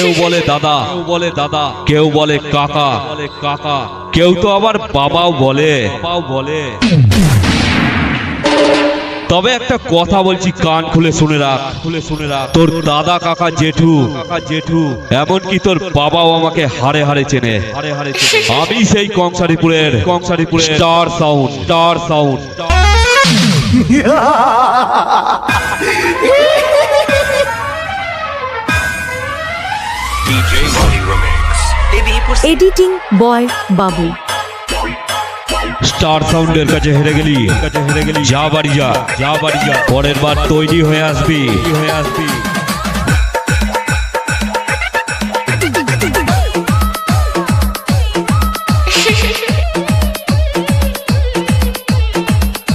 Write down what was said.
কেউ বলে দাদা, কেউ বলে কাকা, কেউ তো আবার বাবাও বলে। তবে একটা কথা বলছি, কান খুলে শুনে রাখ, তোর দাদা কাকা জেঠু এমনকি তোর বাবাও আমাকে হাড়ে হাড়ে চেনে। আমি সেই কংসারীপুরের স্টার সাউন্ড। এডিটিং বয় বাবু। স্টার সাউন্ডের কাছে হেরে গেলি, যা বাড়ি যা, পরের বার তৈরি হয়ে আসবি।